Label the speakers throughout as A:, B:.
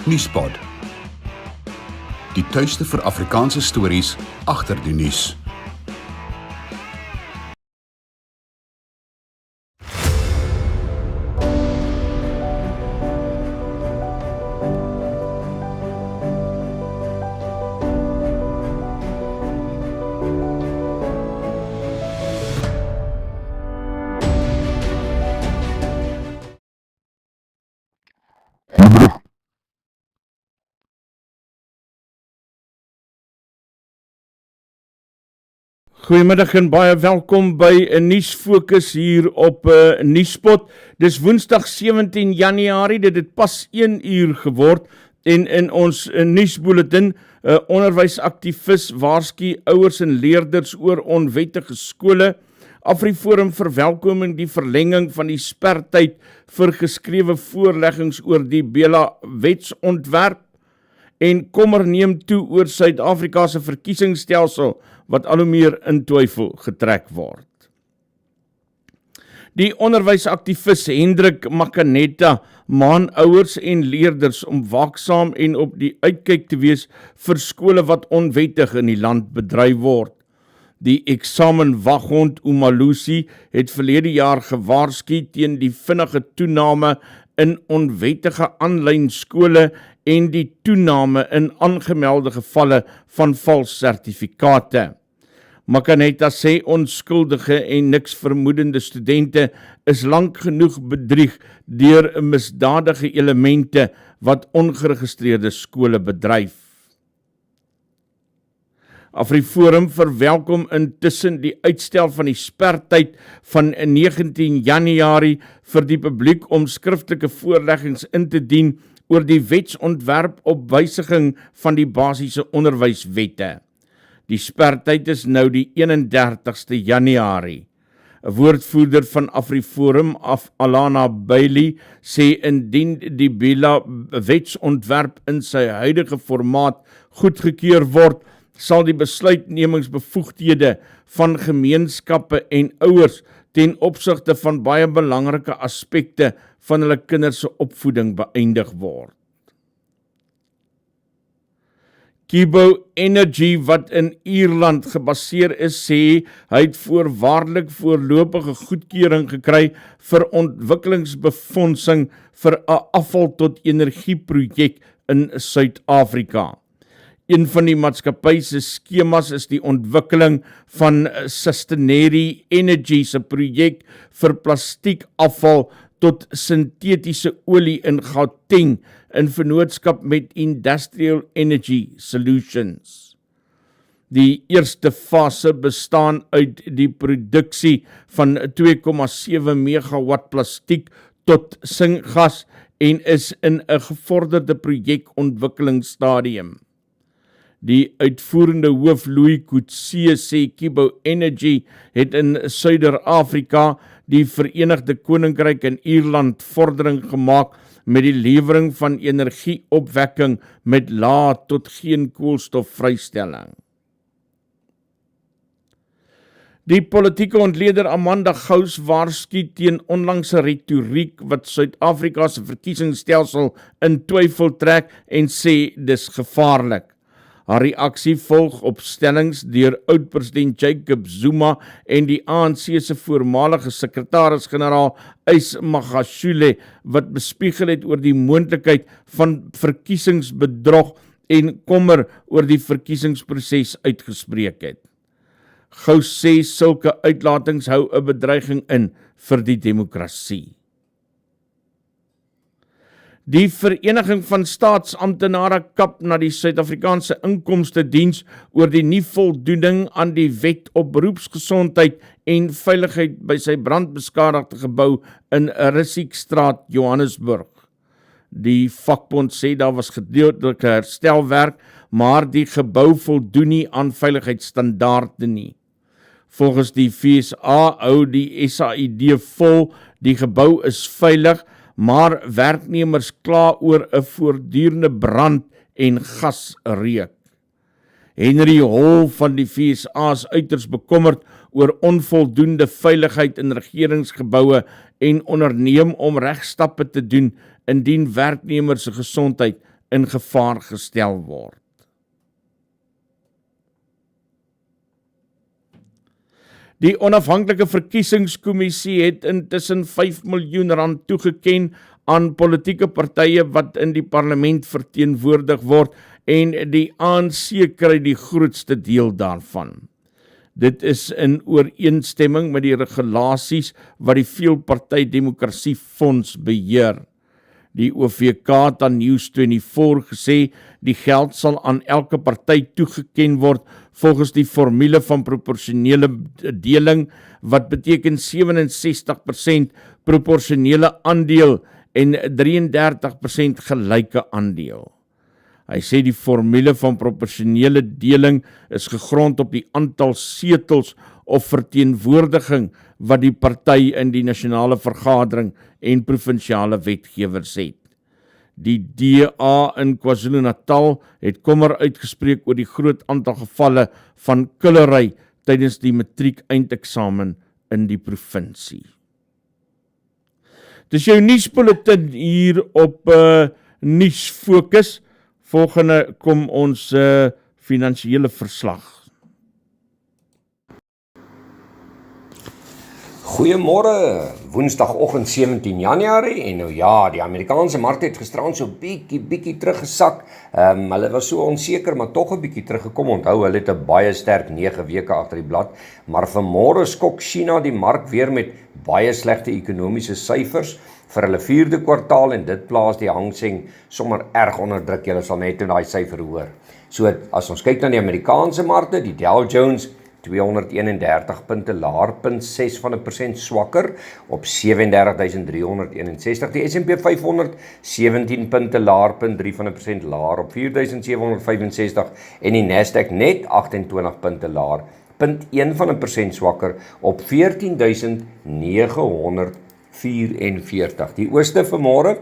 A: Nuuspod. Die tuiste vir Afrikaanse stories agter die nuus.
B: Goeiemiddag en baie welkom by 'n nuusfokus hier op Nuuspod. Dis Woensdag 17 Januarie, dit het pas 1 uur geword en in ons nuusbulletin onderwysaktivis waarsku ouers en leerders oor onwettige skole. AfriForum verwelkoming die verlenging van die spertyd vir geskrewe voorleggings oor die Bela wetsontwerp. En kommer neem toe oor Suid-Afrika se verkiesingsstelsel wat al hoe meer in twyfel getrek word. Die onderwysaktivis Hendrik Makanetta maan ouers en leerders om waaksaam en op die uitkyk te wees vir skole wat onwettig in die land bedryf word. Die eksamenwaghond Umalusi het verlede jaar gewaarsku teen die vinnige toename in onwettige aanlyn skole en die toename in aangemelde gevalle van vals sertifikate. Makanetta sê onskuldige en niks vermoedende studente is lank genoeg bedrieg deur misdadige elemente wat ongeregistreerde skole bedryf. AfriForum verwelkom intussen die uitstel van die spertyd van 19 Januarie vir die publiek om skriftelike voorleggings in te dien oor die wetsontwerp op wysiging van die basiese onderwyswette. Die spertyd is nou die 31ste Januarie. 'n Woordvoerder van AfriForum, Alana Bailey, sê indien die Bela wetsontwerp in sy huidige formaat goedgekeur word, sal die besluitnemingsbevoegdhede van gemeenskappe en ouers ten opsigte van baie belangrike aspekte van hulle kinders se opvoeding beëindig word. Kibo Energy, wat in Ierland gebaseer is, sê hy het voorwaardelik voorlopige goedkeuring gekry vir ontwikkelingsbefondsing vir 'n afval tot energieprojek in Suid-Afrika. Een van die maatskappy se skemas is die ontwikkeling van Sustainable Energy se projek vir plastiekafval tot sintetiese olie in Gauteng in vennootskap met Industrial Energy Solutions. Die eerste fase bestaan uit die produksie van 2,7 megawatt plastiek tot syngas en is in 'n gevorderde projekontwikkelingsstadium. Die uitvoerende hoof Louis Coetzee sê Kibo Energy het in Suider-Afrika, die Verenigde Koninkryk en Ierland vordering gemaak met die lewering van energieopwekking met lae tot geen koolstofvrystelling. Die politieke ontleder Amanda Gous waarsku teen onlangse retoriek wat Suid-Afrika se verkiesingsstelsel in twyfel trek en sê dis gevaarlik. Haar reaksie volg op stellings deur oud-president Jacob Zuma en die ANC se voormalige sekretaris-generaal Ys Magashule wat bespiegel het oor die moontlikheid van verkiesingsbedrog en kommer oor die verkiesingsproses uitgespreek het. Gous sê sulke uitlatings hou 'n bedreiging in vir die demokrasie. Die Vereniging van Staatsamptenare kap na die Suid-Afrikaanse Inkomstediens oor die nie voldoening aan die wet op beroepsgesondheid en veiligheid by sy brandbeskadigde gebou in Rissiekstraat, Johannesburg. Die vakbond sê daar was gedeeltelike herstelwerk, maar die gebou voldoen nie aan veiligheidsstandaarde nie. Volgens die FSA hou die SAID vol, die gebou is veilig, maar werknemers kla oor 'n voortdurende brand en gasreuk. Henry Hall van die FSA is uiters bekommerd oor onvoldoende veiligheid in regeringsgeboue en onderneem om regstappe te doen indien werknemers se gesondheid in gevaar gestel word. Die onafhanklike verkiesingskommissie het intussen R5 miljoen toegeken aan politieke partye wat in die parlement verteenwoordig word en die ANC kry die grootste deel daarvan. Dit is in ooreenstemming met die regulasies wat die Veelparty Demokrasie Fonds beheer. Die OVK het aan Nuus24 gesê, die geld sal aan elke party toegeken word volgens die formule van proporsionele deling, wat beteken 67% proporsionele aandeel en 33% gelyke aandeel. Hy sê die formule van proporsionele deling is gegrond op die aantal setels of verteenwoordiging wat die party in die nasionale vergadering en provinsiale wetgewers het. Die DA in KwaZulu-Natal het kommer uitgespreek oor die groot aantal gevalle van kullery tydens die matriek eindeksamen in die provinsie. Dis jou nuusbulletin hier op Nuus Fokus. Volgende kom ons finansiële verslag.
C: Goeiemôre, woensdagoggend 17 Januarie en nou ja, die Amerikaanse mark het gisteraan so bietjie teruggesak. Hulle was so onseker, maar tog 'n bietjie teruggekom. Onthou, hulle het 'n baie sterk 9 weke agter die blad, maar vanmôre skok China die mark weer met baie slegte ekonomiese syfers vir hulle 4de kwartaal en dit plaas die Hang Seng sommer erg onder druk. Julle sal net daai syfer hoor. So as ons kyk na die Amerikaanse markte, die Dow Jones 231 punte laer, 0,6% swakker op 37.361. Die S&P 500 17 punte laer, 0,3% laer op 4.765 en die Nasdaq net 28 punte laer, 0,1% swakker op 14.944. Die ooste vanmôre,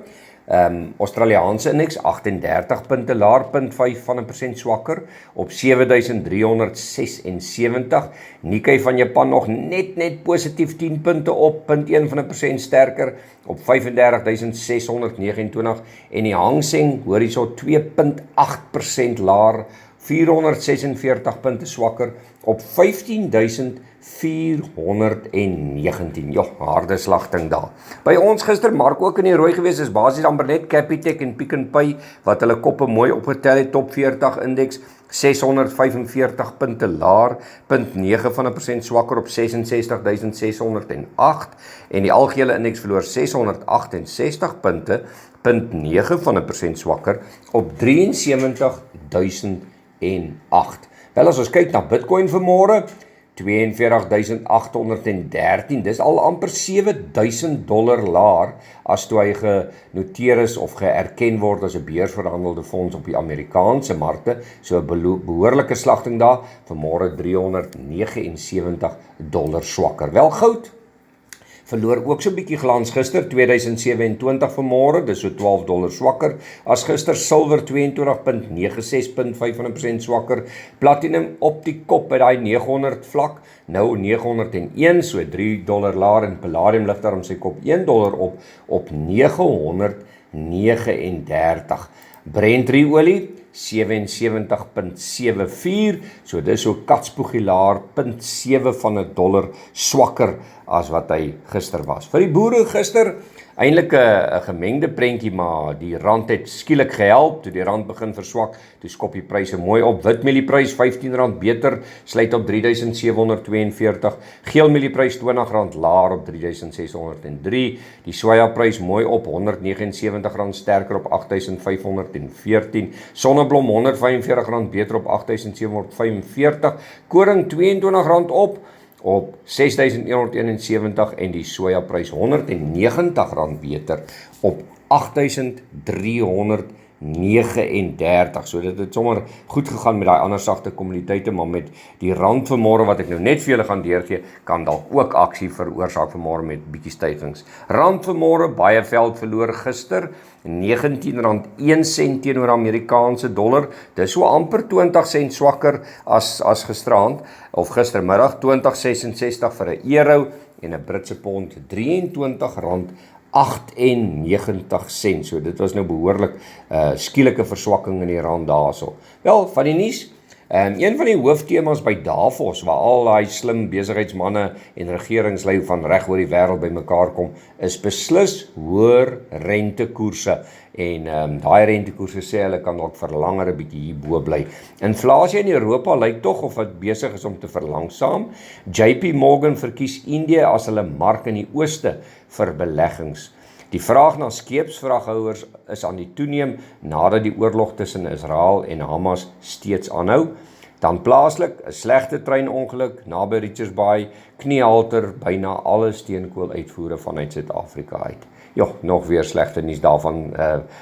C: Australiaanse indeks 38 punte laer, 0,5% swakker op 7.376. Nikkei van Japan nog net positief 10 punte op, 0,1% sterker op 35.629 en die Hang Seng hoor hierso 2,8% laer, 446 punte swakker op 15.419. Ja, harde slagting daar. By ons gister mark ook in die rooi gewees, is basies amper net Capitec en Pick n Pay wat hulle koppe mooi opgetel het. Top 40 indeks 645 punte laer, 0,9% swakker op 66.608 en die algehele indeks verloor 668 punte, 0,9% swakker op 73.008. Wel, as ons kyk na Bitcoin vanmôre, 42.813, dis al amper $7,000 laer as toe hy genoteer is of geerken word as 'n beursverhandelde fonds op die Amerikaanse markte, so 'n behoorlike slagting daar, vanmôre $379 swakker. Wel, goud verloor ook so 'n bietjie glans gister, 2027 vanmôre, dis so $12 swakker as gister. Silwer 22.96.5% swakker. Platinum op die kop by daai 900 vlak, nou 901, so $3 laer en palladium lig daarom sy kop $1 op 939. Brent olie 77.74, so dis so katspoegie laer, 0,7 swakker as wat hy gister was. Vir die boere gister, eintlik 'n gemengde prentjie, maar die rand het skielik gehelp, toe die rand begin verswak, toe skop die pryse mooi op. Witmielie-prys R15 beter, sluit op 3.742, geelmielie-prys R20 laer op 3.603, die sojaprys mooi op R179 sterker op 8.514, sonneblom R145 beter op 8.745, koring R22 op 6.171 en die sojaprys R190 beter op 8.339. So dit het sommer goed gegaan met daai ander sagte kommoditeite, maar met die rand vanmôre wat ek nou net vir julle gaan deurgee, kan dalk ook aksie veroorsaak vanmôre met bietjie stygings. Rand vanmôre baie veld verloor gister, R19.01 teenoor Amerikaanse dollar. Dis so amper 20 sent swakker as gisteraand of gistermiddag, 20.66 vir 'n euro en 'n Britse pond R23.98. 98 sent. So dit was nou behoorlik skielike verswakking in die rand daarso. Wel, van die nuus, een van die hooftemas by Davos, waar al daai slim besigheidsmanne en regeringslui van reg oor die wêreld bymekaar kom, is beslis hoër rentekoerse. En daai rentekoerse sê hulle kan dalk vir langer 'n bietjie hierbo bly. Inflasie in Europa lyk tog of dit besig is om te verlangsaam. JP Morgan verkies Indië as hulle mark in die ooste vir beleggings. Die vraag na skeepsvraghouers is aan die toeneem nadat die oorlog tussen Israel en Hamas steeds aanhou. Dan plaaslik 'n slegte treinongeluk naby Richards Bay, kniehalter byna alle steenkooluitvoere vanuit Suid-Afrika uit. Ja, nog weer slegte nuus daarvan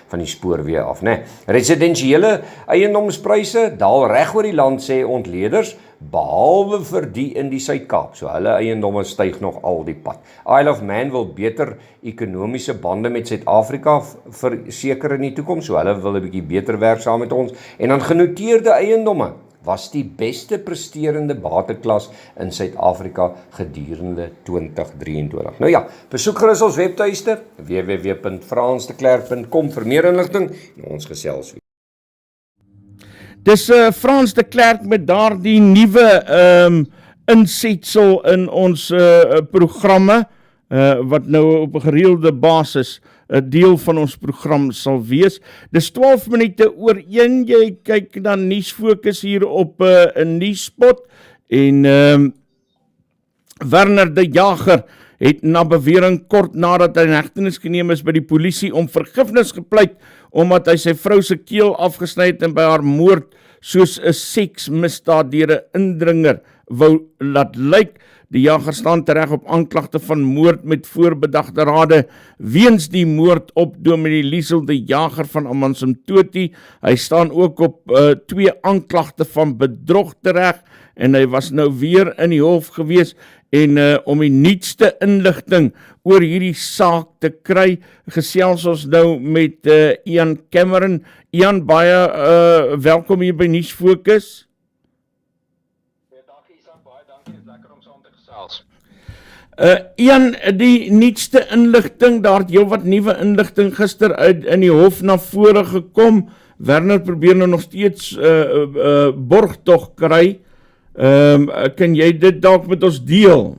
C: van die spoorweë af, né? Residensiële eiendomspryse daal reg oor die land, sê ontleeders, behalwe vir die in die Suid-Kaap. So hulle eiendomme styg nog al die pad. Isle of Man wil beter ekonomiese bande met Suid-Afrika verseker in die toekoms, so hulle wil 'n bietjie beter werk saam met ons. En dan genoteerde eiendomme was die beste presterende bateklas in Suid-Afrika gedurende 2023. Nou ja, besoek gerus ons webtuiste www.fransdeklerk.com vir meer inligting en ons gesels weer.
B: Dis Frans de Klerk met daardie nuwe insetsel in ons programme, wat nou op 'n gereelde basis 'n deel van ons program sal wees. Dis 12 minute oor 1, jy kyk na nuusfokus hier op 'n Nuuspod en Werner de Jager het na bewering kort nadat hy in hegtenis geneem is by die polisie om vergifnis gepleit omdat hy sy vrou se keel afgesny het en by haar moord soos 'n seksmisdaad deur 'n indringer wou laat lyk. Die jager staan tereg op aanklagte van moord met voorbedagte rade weens die moord op dominee Liezel die jager van Amansimtoti. Hy staan ook op 2 aanklagte van bedrog tereg en hy was nou weer in die hof gewees en om die nuutste inligting oor hierdie saak te kry, gesels ons nou met Ian Cameron. Ian, baie welkom hier by Nuusfokus. Ian, die nuutste inligting, daar het heelwat nuwe inligting gister uit in die hof na vore gekom. Werner probeer nou nog steeds borgtog kry. Kan jy dit dalk met ons deel?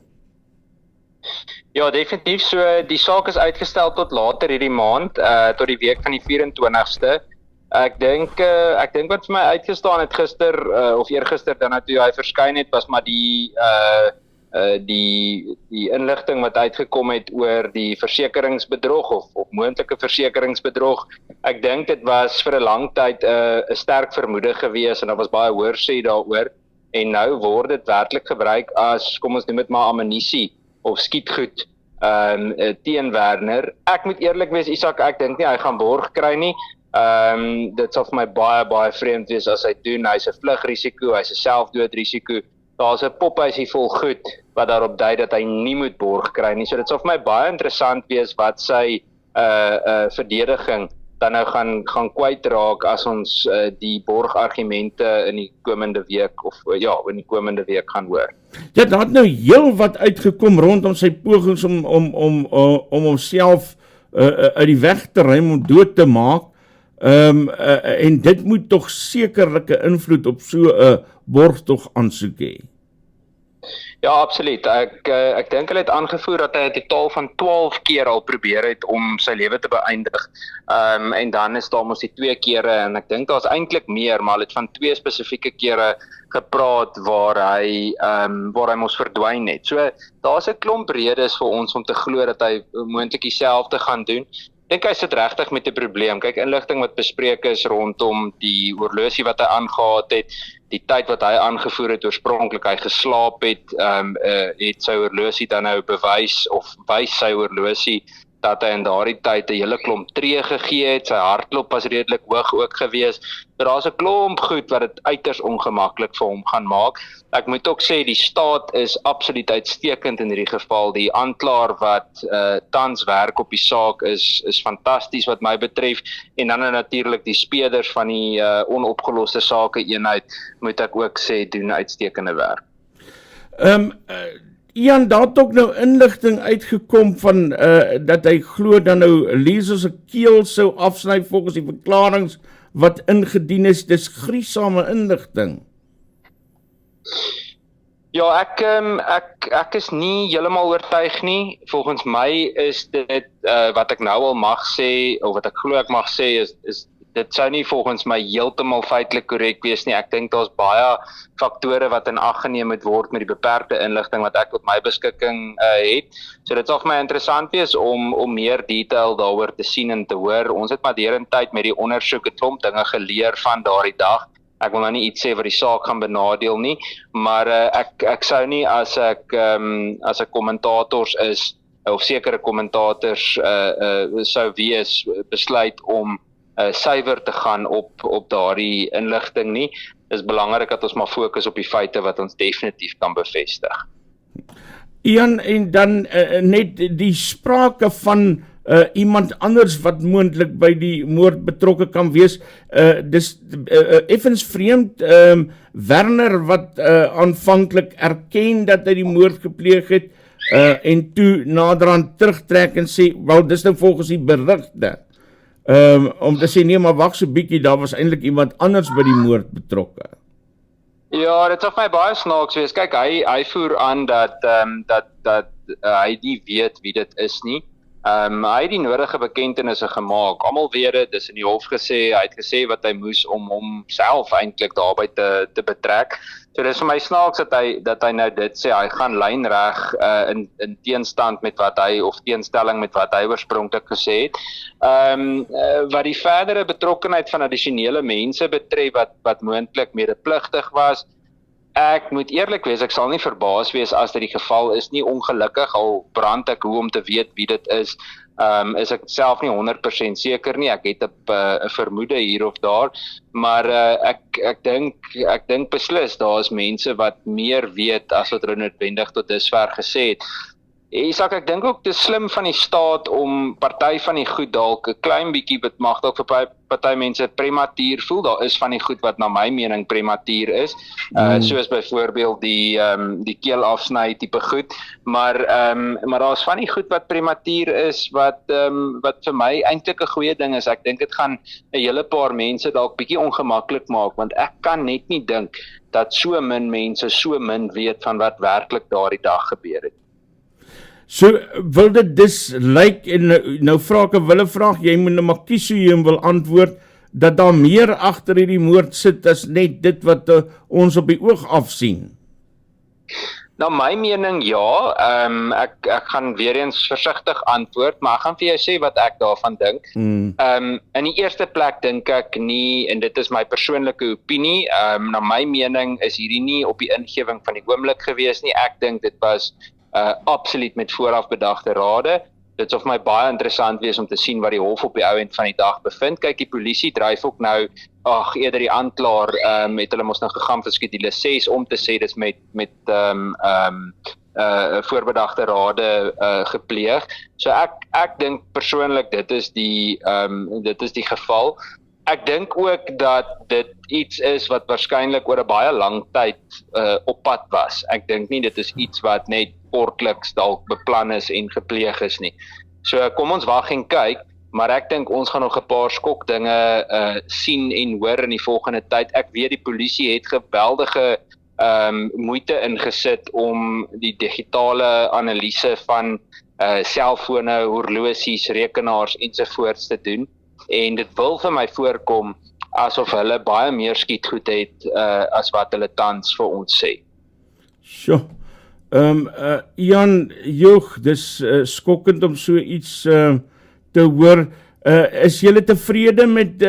D: Ja, definitief. So die saak is uitgestel tot later hierdie maand, tot die week van die 24ste. Ek dink wat vir my uitgestaan het gister of eergister dan toe hy verskyn het, was maar die inligting wat uitgekom het oor die versekeringsbedrog of moontlike versekeringsbedrog. Ek dink dit was vir 'n lang tyd 'n sterk vermoede gewees en daar was baie hoorsê daaroor. En nou word dit werklik gebruik as, kom ons noem dit maar ammunisie of skietgoed teen Werner. Ek moet eerlik wees, Isak, ek dink nie hy gaan borg kry nie. Dit sal vir my baie vreemd wees as hy doen. Hy's 'n vlugrisiko, hy's 'n selfdoodrisiko. Daar's 'n pophuisie vol goed wat daarop dui dat hy nie moet borg kry nie. So dit sal vir my baie interessant wees wat sy verdediging dan nou gaan kwytraak as ons die borgargumente in die komende week in die komende week gaan hoor.
B: Ja, daar het nou heel wat uitgekom rondom sy pogings om homself uit die weg te ruim om dood te maak. En dit moet tog sekerlike invloed op so 'n borgtog aansoek hê.
D: Ja, absoluut. Ek dink hulle het aangevoer dat hy 'n totaal van 12 keer al probeer het om sy lewe te beëindig. En dan is daar mos die 2 kere en ek dink daar's eintlik meer, maar hulle het van 2 spesifieke kere gepraat waar hy mos verdwyn het. So daar's 'n klomp redes vir ons om te glo dat hy moontlik dieselfde gaan doen. Ek dink hy sit regtig met 'n probleem. Kyk, inligting wat bespreek is rondom die horlosie wat hy aangehaat het, die tyd wat hy aangevoer het oorspronklik hy geslaap het sy horlosie dan nou bewys of wys sy horlosie dat hy in daardie tyd 'n hele klomp tree gegee het, sy hartklop was redelik hoog ook gewees. Daar's 'n klomp goed wat dit uiters ongemaklik vir hom gaan maak. Ek moet ook sê die staat is absoluut uitstekend in hierdie geval. Die aanklaer wat tans werk op die saak is fantasties wat my betref en dan natuurlik die speerders van die onopgeloste sake eenheid moet ek ook sê doen uitstekende werk.
B: Ian, daar het ook nou inligting uitgekom van dat hy glo dan nou Liezel se keel sou afsny volgens die verklaringe wat ingedien is. Dis gruisame inligting.
D: Ja, ek is nie heeltemal oortuig nie. Volgens my is dit wat ek nou al mag sê, of wat ek glo ek mag sê, is dit sou nie volgens my heeltemal feitelik korrek wees nie. Ek dink daar's baie faktore wat in ag geneem moet word met die beperkte inligting wat ek op my beskikking het. So dit sal vir my interessant wees om meer detail daaroor te sien en te hoor. Ons het maar derentyd met die ondersoek 'n klomp dinge geleer van daardie dag. Ek wil nou nie iets sê wat die saak gaan benadeel nie, maar ek sou nie as ek kommentators is of sekere kommentators sou wees besluit om suiwer te gaan op daardie inligting nie. Dis belangrik dat ons maar fokus op die feite wat ons definitief kan bevestig.
B: Ian, en dan net die sprake van iemand anders wat moontlik by die moord betrokke kan wees. Dis effens vreemd, Werner wat aanvanklik erken dat hy die moord gepleeg het, en toe naderhand terugtrek en sê, wel dis nou volgens die berigte. Om te sê, nee, maar wag so bietjie, daar was eintlik iemand anders by die moord betrokke.
D: Ja, dit sal vir my baie snaaks wees. Kyk, hy voer aan dat hy nie weet wie dit is nie. Hy het die nodige bekentenisse gemaak. Almal weet dit, dis in die hof gesê, hy het gesê wat hy moes om homself eintlik daarby te betrek. So dis vir my snaaks dat hy nou dit sê, hy gaan lynreg in teenstand met wat hy, of teenstelling met wat hy oorspronklik gesê het. Wat die verdere betrokkenheid van addisionele mense betref wat moontlik medepligtig was, ek moet eerlik wees, ek sal nie verbaas wees as dit die geval is nie. Ongelukkig, al brand ek hoe om te weet wie dit is ek self nie 100% seker nie. Ek het 'n vermoede hier of daar, maar ek dink beslis daar is mense wat meer weet as wat hulle noodwendig tot dusver gesê het. Isak, ek dink ook dit is slim van die staat om party van die goed dalk 'n klein bietjie, dit mag dalk vir party mense prematuur voel. Daar is van die goed wat na my mening prematuur is, soos byvoorbeeld die keel afsny tipe goed, maar daar's van die goed wat prematuur is wat vir my eintlik 'n goeie ding is. Ek dink dit gaan 'n hele paar mense dalk bietjie ongemaklik maak, want ek kan net nie dink dat so min mense so min weet van wat werklik daardie dag gebeur het.
B: So, wil dit dus lyk, en nou vra ek 'n wille vraag, jy moet nou maar kies hoe jy hom wil antwoord, dat daar meer agter hierdie moord sit as net dit wat ons op die oog afsien?
D: Nou my mening ja, ek gaan weer eens versigtig antwoord, maar ek gaan vir jou sê wat ek daarvan dink. In die eerste plek dink ek nie, en dit is my persoonlike opinie, na my mening is hierdie nie op die ingewing van die oomblik gewees nie. Ek dink dit was absoluut met vooraf bedagte rade. Dit sal vir my baie interessant wees om te sien wat die hof op die ou end van die dag bevind. Kyk, die polisie dryf ook nou, eerder die aanklaer het hulle mos nou gegaan vir skedule 6 om te sê dis met voorbedagte rade gepleeg. So ek dink persoonlik dit is die geval. Ek dink ook dat dit iets is wat waarskynlik oor 'n baie lang tyd op pad was. Ek dink nie dit is iets wat net kortliks dalk beplan is en gepleeg is nie. So kom ons wag en kyk, maar ek dink ons gaan nog 'n paar skokdinge sien en hoor in die volgende tyd. Ek weet die polisie het geweldige moeite ingesit om die digitale analise van selfone, horlosies, rekenaars ensovoorts te doen. En dit wil vir my voorkom asof hulle baie meer skietgoed het as wat hulle tans vir ons sê.
B: Sjoe. Ian, dis skokkend om so iets te hoor. Is julle tevrede met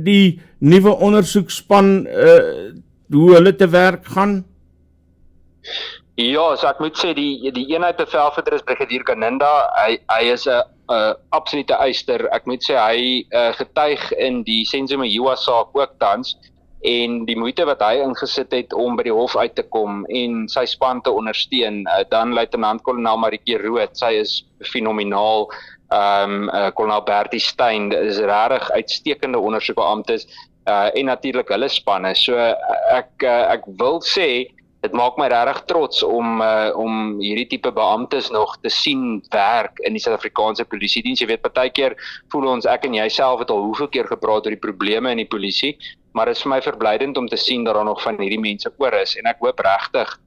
B: die nuwe ondersoekspan, hoe hulle te werk gaan?
D: Ja, so ek moet sê die eenheid bevelvoerder is Brigadier Kaninda. Hy is 'n absolute eyster. Ek moet sê hy getuig in die Senzomajiwa saak ook tans, en die moeite wat hy ingesit het om by die hof uit te kom en sy span te ondersteun. Dan luitenant-kolonel Maritjie Rood, sy is fenomenaal. Kolonel Bertie Steyn is regtig uitstekende ondersoekbeamptes, en natuurlik hulle spanne. So ek wil sê dit maak my regtig trots om hierdie tipe beamptes nog te sien werk in die Suid-Afrikaanse polisiediens. Jy weet, partykeer voel ons, ek en jy self het al hoeveel keer gepraat oor die probleme in die polisie, maar dit is vir my verblydend om te sien dat daar nog van hierdie mense oor is, en ek hoop regtig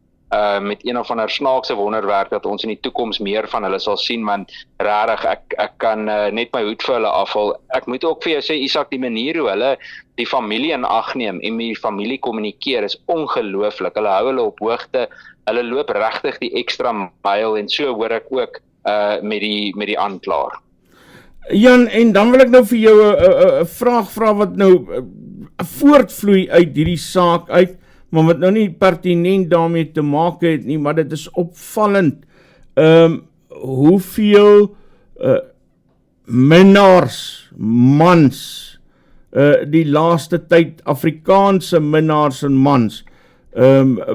D: met een of ander snaakse wonderwerk dat ons in die toekoms meer van hulle sal sien, want regtig, ek kan net my hoed vir hulle afval. Ek moet ook vir jou sê, Isak, die manier hoe hulle die familie in ag neem en met die familie kommunikeer is ongelooflik. Hulle hou hulle op hoogte, hulle loop regtig die ekstra myl, en so hoor ek ook met die aanklaer.
B: Jan, en dan wil ek nou vir jou 'n vraag vra wat nou voortvloei uit hierdie saak uit, maar wat nou nie pertinent daarmee te maak het nie, maar dit is opvallend. Hoeveel minnaars, mans, die laaste tyd Afrikaanse minnaars en mans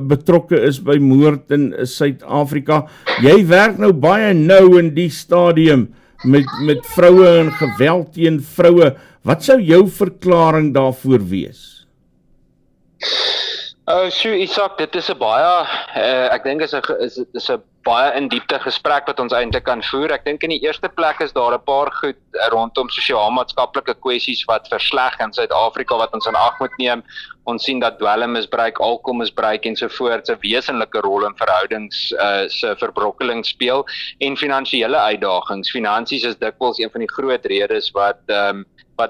B: betrokke is by moord in Suid-Afrika. Jy werk nou baie nou in die stadium met vroue en geweld teen vroue. Wat sou jou verklaring daarvoor wees?
D: So Isak, dit is 'n baie, ek dink is 'n baie in diepte gesprek wat ons eintlik kan voer. Ek dink in die eerste plek is daar 'n paar goed rondom sosiaal-maatskaplike kwessies wat versleg in Suid-Afrika wat ons in ag moet neem. Ons sien dat dwelmmisbruik, alkoholmisbruik ensovoorts 'n wesenlike rol in verhoudings se verbrokkeling speel, en finansiële uitdagings. Finansies is dikwels een van die groot redes wat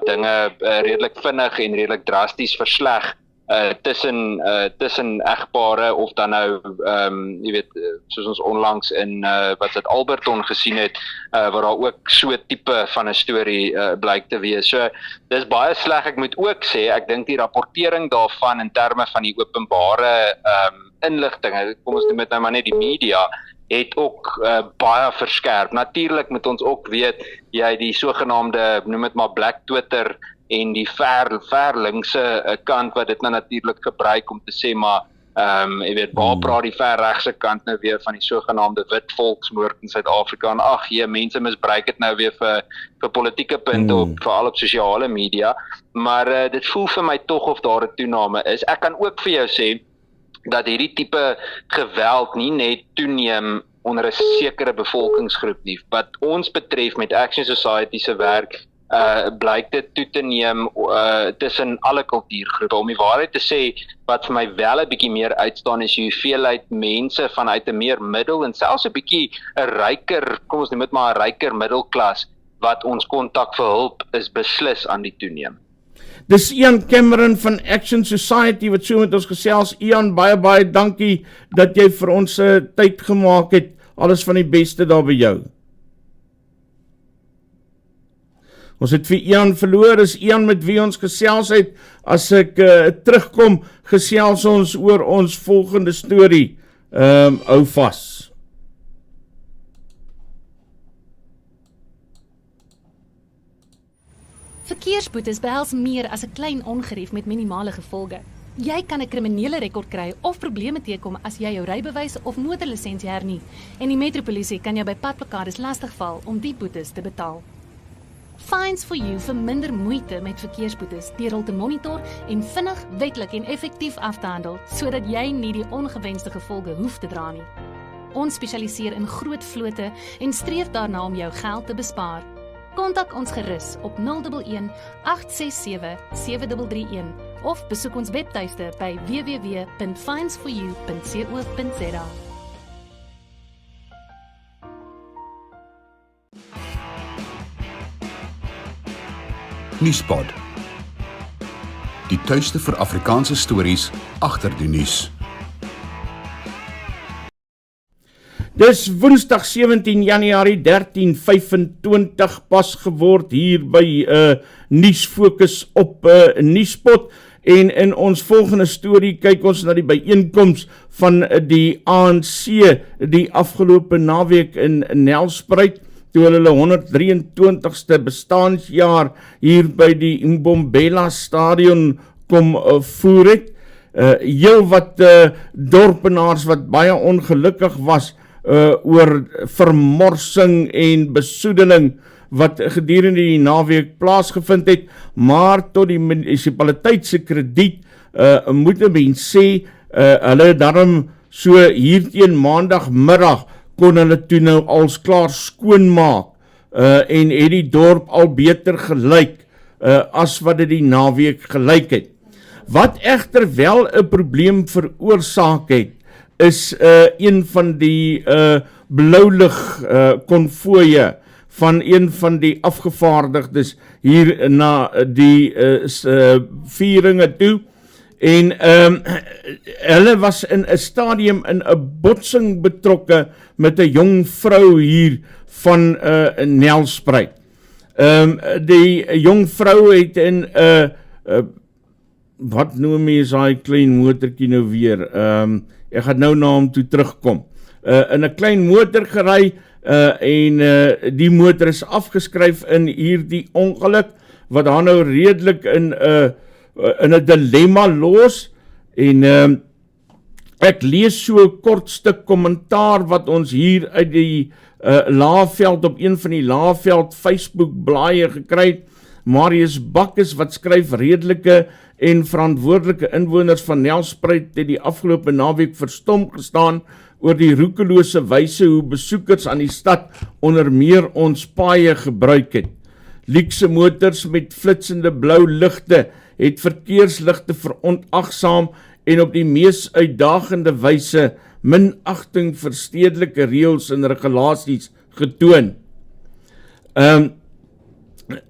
D: dinge redelik vinnig en redelik drasties versleg tussen egpare, of dan nou, jy weet, soos ons onlangs in wat dit Alberton gesien het, waar daar ook so tipe van 'n storie blyk te wees. So, dis baie sleg. Ek moet ook sê, ek dink die rapportering daarvan in terme van die openbare inligting, kom ons noem dit nou maar net die media, het ook baie verskerp. Natuurlik moet ons ook weet, jy die sogenaamde, noem dit maar Black Twitter, en die ver linkse kant wat dit nou natuurlik gebruik om te sê, maar jy weet, waar praat die ver regse kant nou weer van die sogenaamde wit volksmoord in Suid-Afrika, en ag jee, mense misbruik dit nou weer vir politieke punte, veral op sosiale media, maar dit voel vir my tog of daar 'n toename is. Ek kan ook vir jou sê dat hierdie tipe geweld nie net toeneem onder 'n sekere bevolkingsgroep nie. Wat ons betref met Action Society se werk, blyk dit toe te neem tussen alle kultuurgroepe. Om die waarheid te sê, wat vir my wel 'n bietjie meer uitstaan is die hoeveelheid mense vanuit 'n meer middel en selfs 'n bietjie 'n ryker, kom ons noem dit maar 'n ryker middelklas, wat ons kontak vir hulp is beslis aan die toeneem.
B: Dis Ian Cameron van Action Society wat so met ons gesels. Ian, baie dankie dat jy vir ons tyd gemaak het. Alles van die beste daar by jou. Ons het vir Ian verloor, is Ian met wie ons gesels het. As ek terugkom, gesels ons oor ons volgende storie. Hou vas.
E: Verkeersboetes behels meer as 'n klein ongerief met minimale gevolge. Jy kan 'n kriminele rekord kry of probleme teekom as jy jou rybewys of motorlisensie hernie, en die metropolisie kan jou by padblokkades lastigval om die boetes te betaal. Fines for You vir minder moeite met verkeersboetes deur hul te monitor en vinnig, wetlik en effektief af te handel, sodat jy nie die ongewenste gevolge hoef te dra nie. Ons spesialiseer in groot vlote en streef daarna om jou geld te bespaar. Kontak ons gerus op 011 867 7331 of besoek ons webtuiste by www.finesforyou.co.za.
A: Nuuspod. Die tuiste vir Afrikaanse stories agter die nuus.
B: Dis Woensdag 17 Januarie 13:25 pas geword hier by Nuusfokus op Nuuspod, en in ons volgende storie kyk ons na die byeenkoms van die ANC die afgelope naweek in Nelspruit, toe hulle 123ste bestaansjaar hier by die Mbombela stadion kom voer het. Heel wat dorpenaars wat baie ongelukkig was oor vermorsing en besoedeling wat gedurende die naweek plaasgevind het, maar tot die munisipaliteit se krediet moet 'n mens sê, hulle het daarom So hier teen maandagmiddag kon hulle toe nou als klaar skoonmaak en het die dorp al beter gelyk as wat dit die naweek gelyk het. Wat egter wel 'n probleem veroorsaak het, is een van die bloulig konvooie van een van die afgevaardigdes hier na die vieringe toe. En hulle was in 'n stadium in 'n botsing betrokke met 'n jong vrou hier van Nelspruit. Die jong vrou het in 'n wat noem jy daai klein motortjie nou weer? Ek gaan nou na hom toe terugkom. In 'n klein motor gery en die motor is afgeskryf in hierdie ongeluk wat daar nou redelik in 'n dilemma los en ek lees so 'n kort stuk kommentaar wat ons hier uit die Laagveld op een van die Laagveld Facebook blaaie gekry het. Marius Bakkes wat skryf redelike en verantwoordelike inwoners van Nelspruit het die afgelope naweek verstom gestaan oor die roekelose wyse hoe besoekers aan die stad onder meer ons paaie gebruik het. Luukse motors met flitsende blou ligte het verkeersligte verontagsaam en op die mees uitdagende wyse minagting vir stedelike reëls en regulasies getoon.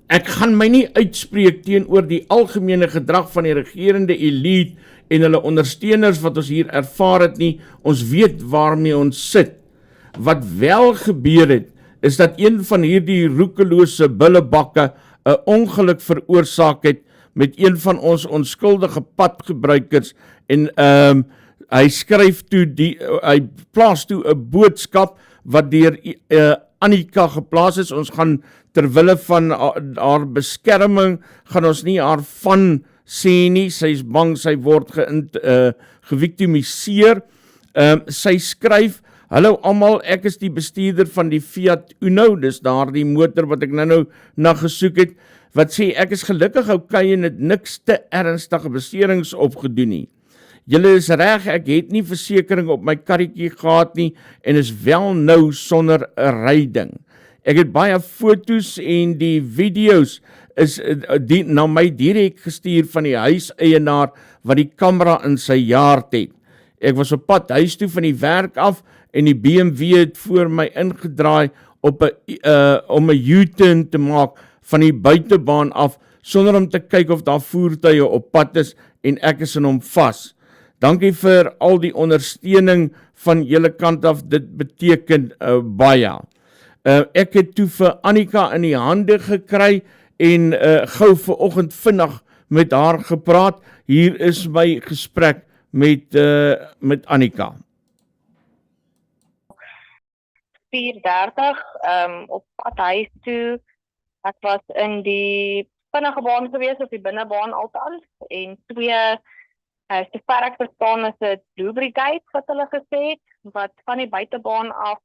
B: Ek gaan my nie uitspreek teenoor die algemene gedrag van die regerende elite en hulle ondersteuners wat ons hier ervaar het nie. Ons weet waarmee ons sit. Wat wel gebeur het, is dat een van hierdie roekelose billebakke 'n ongeluk veroorsaak het met een van ons onskuldige padgebruikers en hy skryf toe hy plaas toe 'n boodskap wat deur Annika geplaas is. Ons gaan terwille van haar beskerming gaan ons nie haar van sê nie. Sy is bang sy word geviktimiseer. Sy skryf: "Hallo almal, ek is die bestuurder van die Fiat Uno, dis daardie motor wat ek nou na gesoek het, wat sê ek is gelukkig okay en het niks te ernstige beserings opgedoen nie. Julle is reg, ek het nie versekering op my karretjie gehad nie en is wel nou sonder 'n ryding. Ek het baie foto's en die video's is na my direk gestuur van die huiseienaar wat die kamera in sy jaard het. Ek was op pad huis toe van die werk af en die BMW het voor my ingedraai om 'n U-turn te maak van die buitebaan af sonder om te kyk of daar voertuie op pad is en ek is in hom vas. Dankie vir al die ondersteuning van julle kant af, dit beteken baie. Ek het toe vir Annika in die hande gekry en gou vanoggend vinnig met haar gepraat. Hier is my gesprek met Annika.
F: 4:30 op pad huis toe. Ek was in die vinnige baan gewees, op die binnebaan althans, en 2 so ver ek verstaan is 'n lubricate wat hulle gesê het, wat van die buitebaan af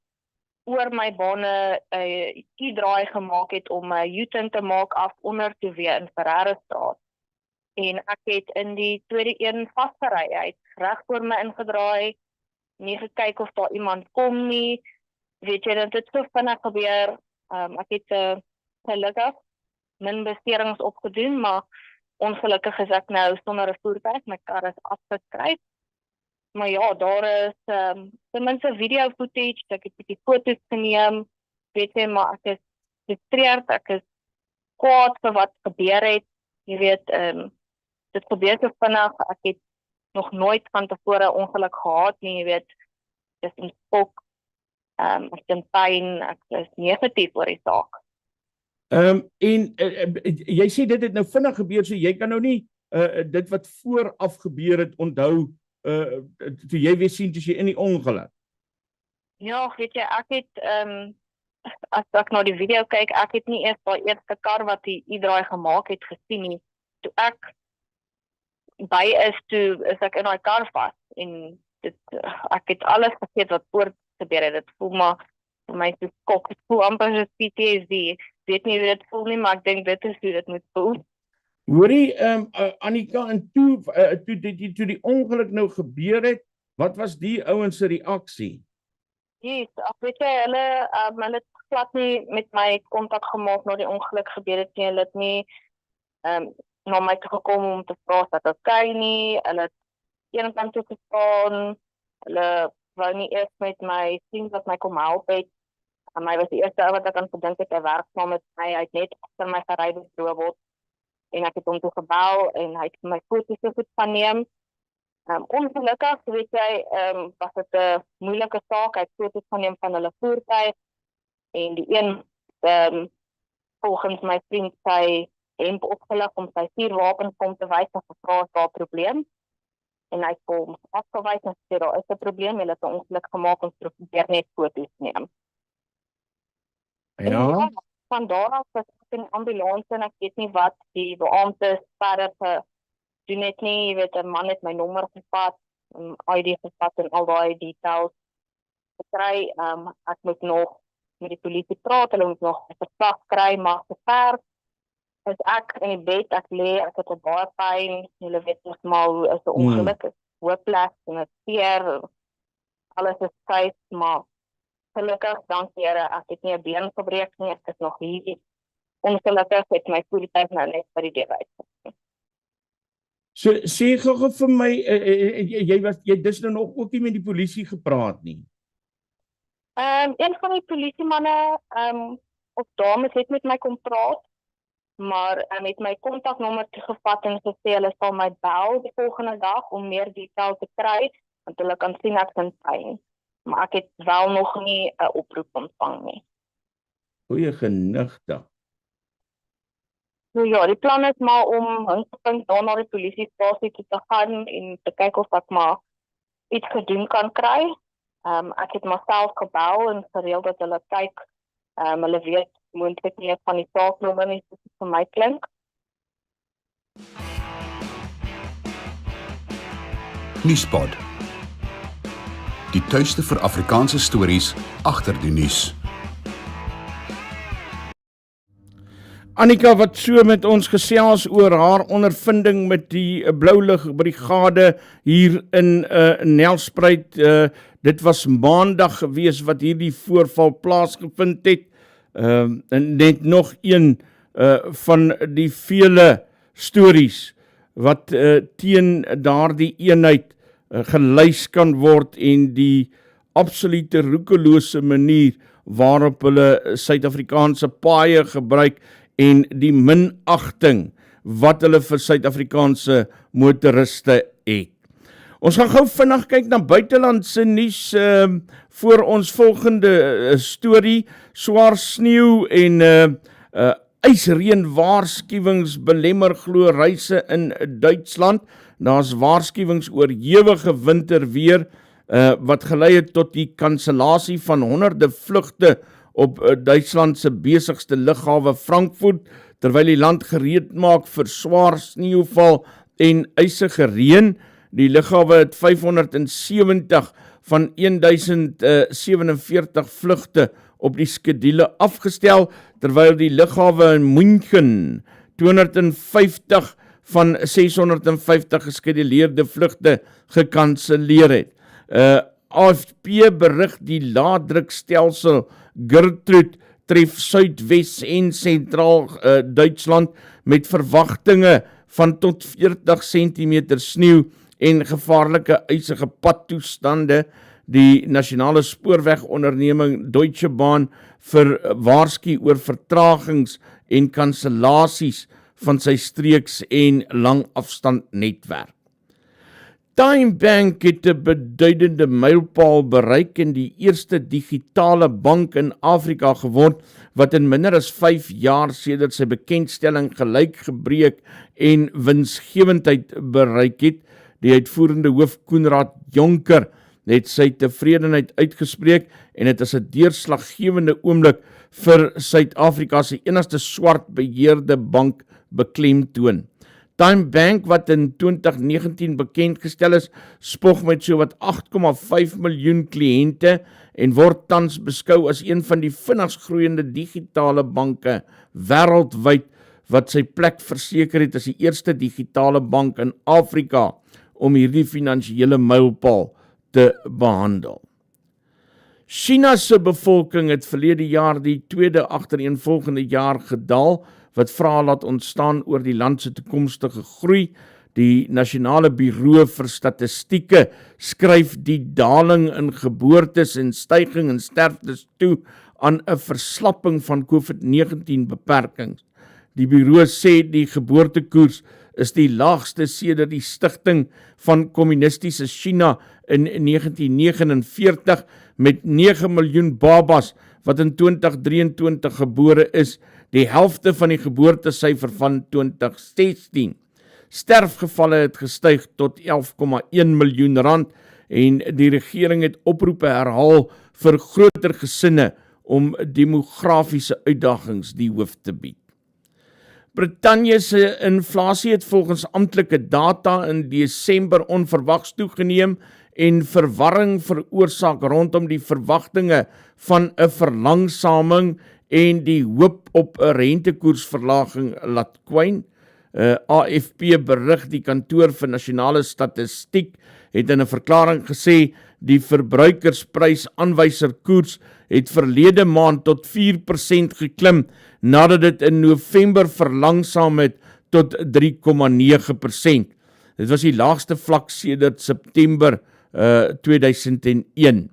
F: oor my bane 'n U-draai gemaak het om 'n U-turn te maak af onder toe weer in Ferreirastraat. En ek het in die tweede een vasgery. Hy het reg voor my ingedraai, nie gekyk of daar iemand kom nie. Weet jy, dit het so vinnig gebeur. Ek het gelukkig min beserings opgedoen, maar ongelukkig is ek nou sonder 'n voertuig, my kar is afgeskryf. Maar ja, daar is ten minste video footage, ek het 'n bietjie foto's geneem, weet jy, maar ek is frustreerd, ek is kwaad vir wat gebeur het. Jy weet, dit gebeur so vinnig, ek het nog nooit van tevore 'n ongeluk gehad nie, jy weet, dis 'n skok, ek is in pyn, ek is negatief oor die saak.
B: En jy sê dit het nou vinnig gebeur, so jy kan nou nie dit wat vooraf gebeur het onthou, toe jy weer sien toe jy in die ongeluk.
F: Ja, weet jy, ek het, as ek na die video kyk, ek het nie eers die eerste kar wat die U-draai gemaak het gesien nie. Toe ek by is, toe is ek in die kar vas, en ek het alles vergeet wat voor gebeur het. Dit voel maar vir my so skok, het voel amper soos PTSD. Weet nie hoe dit voel nie, maar ek dink dit is hoe dit moet voel.
B: Hoorie, Annika, en toe die ongeluk nou gebeur het, Wat was die ouens se reaksie?
F: Yes, ek weet jy, hulle het glad nie met my kontak gemaak na die ongeluk gebeur het nie. Hulle het nie na my toe gekom om te vra dat okay nie. Hulle het een kant toe gestaan. Hulle wou nie eers met my sien wat my kom help het. En hy was die eerste ou wat ek aan gedink het, hy werk saam met my. Hy het net agter my gery met robot. En ek het hom toe gebel en hy het my foto's so goed van neem. Ongelukkig, weet jy, was dit 'n moeilike saak. Hy het foto's geneem van hulle voertuig en die een volgens my vriend sy hemp opgelig om sy vuurwapens kom te wys en gevra is daar 'n probleem. En hy het hom afgewys en gesê daar is 'n probleem, hulle het 'n ongeluk gemaak en probeer net foto's neem.
B: Ja,
F: Van daar af was ek in die ambulans en ek weet nie wat die beampte verder gedoen het nie. Jy weet, 'n man het my nommer gevat, ID gevat en al daai details gekry. Ek moet nog met die polisie praat, hulle moet nog 'n verslag kry, maar sover is ek in die bed, ek lê, ek het 'n baie pyn. Julle weet mos maar hoe is 'n ongeluk, is hooplek en 'n seer, alles is skryf, maar gelukkig, dankie Here, ek het nie 'n been gebreek nie, ek is nog hier. Ongelukkig het my voertuig nou net by die deur uit.
B: so sê gou vir my, jy dis nou nog ook nie met die polisie gepraat nie.
F: Een van die polisiemanne of dames het met my kom praat, maar het my kontaknommer gevat en gesê hulle sal my bel die volgende dag om meer detail te kry, want hulle kan sien ek is in pyn. Maar ek het wel nog nie 'n oproep ontvang nie.
B: Goeie genigte.
F: Nou ja, die plan is maar om hinstpunt daar na die polisiestasie toe te gaan en te kyk of ek maar iets gedoen kan kry. Ek het myself gebel en gereël dat hulle kyk. Hulle weet moontlik nie van die saaknommer nie, soos dit vir my klink.
A: Nuuspod. Die tuiste vir Afrikaanse stories agter die nuus.
B: Annika wat so met ons gesels oor haar ondervinding met die Blouligbrigade hier in Nelspruit. Dit was maandag gewees wat hierdie voorval plaasgevind het. En net nog een van die vele stories wat teen daardie eenheid gelys kan word en die absolute roekelose manier waarop hulle Suid-Afrikaanse paaie gebruik en die minagting wat hulle vir Suid-Afrikaanse motoriste het. Ons gaan gou vinnig kyk na buitelandse nuus voor ons volgende storie. Swaar sneeu en ysreën waarskuwings belemmer glo reise in Duitsland. Daar's waarskuwings oor ewige winterweer wat gelei het tot die kansellasie van honderde vlugte op Duitsland se besigste lughawe Frankfurt, terwyl die land gereed maak vir swaar sneeuval en ysige reën. Die lughawe het 570 van 1047 vlugte op die skedule afgestel, terwyl die lughawe in München 250 van 650 geskeduleerde vlugte gekanselleer het. AFP berig die laadrukstelsel Gertrud tref Suidwes en Sentraal Duitsland met verwagtinge van tot 40 cm sneeu en gevaarlike ysige padtoestande. Die nasionale spoorwegonderneming Deutsche Bahn waarsku oor vertragings en kansellasies van sy streeks en langafstandnetwerk. Time Bank het 'n beduidende mylpaal bereik en die eerste digitale bank in Afrika geword wat in minder as 5 jaar sedert sy bekendstelling gelyk gebreek en winsgewendheid bereik het. Die uitvoerende hoof Koenraad Jonker het sy tevredenheid uitgespreek en dit is 'n deurslaggewende oomblik vir Suid-Afrika se enigste swart beheerde bank beklemtoon. Time Bank wat in 2019 bekendgestel is, spog met sowat 8,5 miljoen kliënte en word tans beskou as een van die vinnigst groeiende digitale banke wêreldwyd wat sy plek verseker het as die eerste digitale bank in Afrika om hierdie finansiële mylpaal te behandel. China se bevolking het verlede jaar die tweede agtereenvolgende jaar gedaal, wat vrae laat ontstaan oor die land se toekomstige groei. Die Nasionale Buro vir Statistieke skryf die daling in geboortes en styging in sterftes toe aan 'n verslapping van COVID-19 beperkings. Die bureau sê die geboortekoers is die laagste sedert die stigting van kommunistiese China in 1949 met 9 miljoen babas wat in 2023 gebore is, die helfte van die geboortesyfer van 2016. Sterfgevalle het gestyg tot 11,1 miljoen rand en die regering het oproepe herhaal vir groter gesinne om demografiese uitdagings die hoof te bied. Brittanje se inflasie het volgens amptelike data in Desember onverwags toegeneem en verwarring veroorsaak rondom die verwagtinge van 'n verlangsaming en die hoop op 'n rentekoersverlaging laat kwyn. AFP berig die kantoor vir nasionale statistiek het in 'n verklaring gesê die verbruikersprysaanwyserkoers het verlede maand tot 4% geklim nadat dit in November verlangsaam het tot 3,9%. Dit was die laagste vlak sedert September 2001.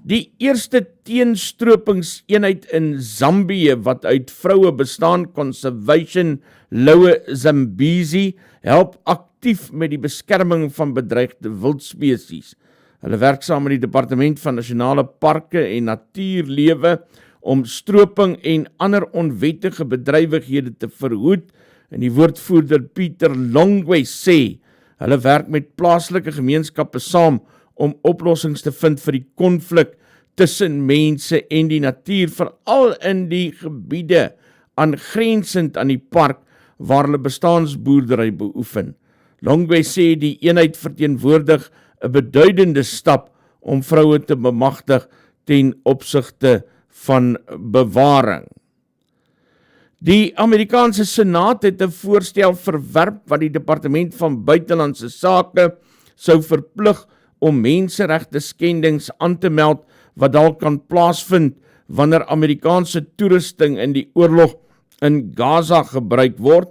B: Die eerste teenstropingseenheid in Zambië wat uit vroue bestaan, Conservation Lowe Zambezi, help aktief met die beskerming van bedreigde wildspesies. Hulle werk saam met die Departement van Nasionale Parke en Natuurlewe om stroping en ander onwettige bedrywighede te verhoed. En die woordvoerder Pieter Longwe sê, hulle werk met plaaslike gemeenskappe saam om oplossings te vind vir die konflik tussen mense en die natuur, veral in die gebiede aangrensend aan die park waar hulle bestaansboerdery beoefen. Longwe sê die eenheid verteenwoordig 'n beduidende stap om vroue te bemagtig ten opsigte van bewaring. Die Amerikaanse Senaat het 'n voorstel verwerp wat die Departement van Buitelandse Sake sou verplig om menseregte skendings aan te meld wat dalk kan plaasvind wanneer Amerikaanse toerusting in die oorlog in Gaza gebruik word.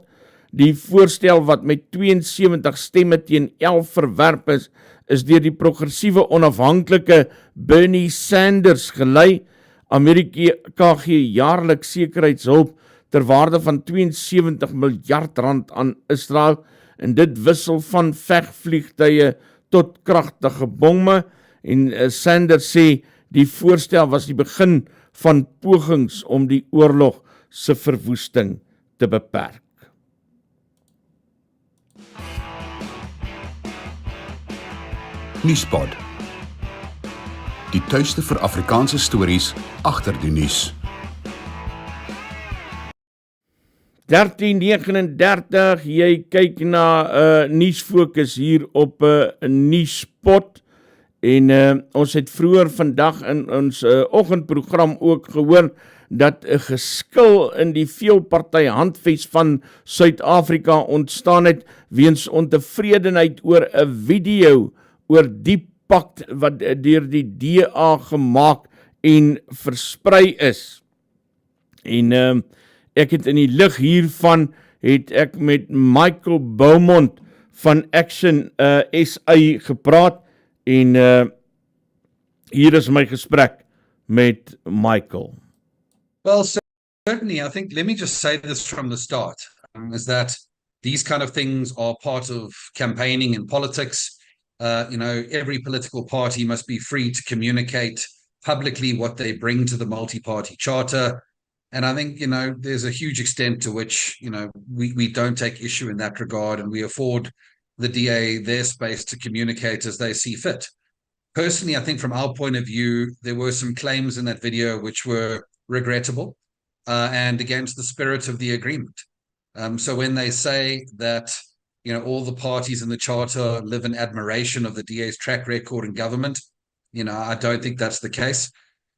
B: Die voorstel wat met 72 stemme teen 11 verwerp is deur die progressiewe onafhanklike Bernie Sanders gelei. Amerika gee jaarliks sekuriteitshulp ter waarde van 72 miljard rand aan Israel en dit wissel van vegvliegtuie tot kragtige bomme en Sanders sê die voorstel was die begin van pogings om die oorlog se verwoesting te beperk.
A: Nuuspod. Die tuiste vir Afrikaanse stories agter die nuus.
B: 13:39, jy kyk na nuusfokus hier op Nuuspod en ons het vroeër vandag in ons oggendprogram ook gehoor dat 'n geskil in die veelparty handves van Suid-Afrika ontstaan het weens ontevredenheid oor 'n video oor die pakt wat deur die DA gemaak en versprei is. En ek het in die lig hiervan het ek met Michael Beaumont van Action SA gepraat en hier is my gesprek met Michael.
G: Well, certainly, I think, let me just say this from the start, is that these kind of things are part of campaigning in politics. Every political party must be free to communicate publicly what they bring to the multi-party charter. And I think, there's a huge extent to which, we don't take issue in that regard, and we afford the DA their space to communicate as they see fit. Personally, I think from our point of view, there were some claims in that video which were regrettable and against the spirit of the agreement. So when they say that, all the parties in the charter live in admiration of the DA's track record in government, I don't think that's the case.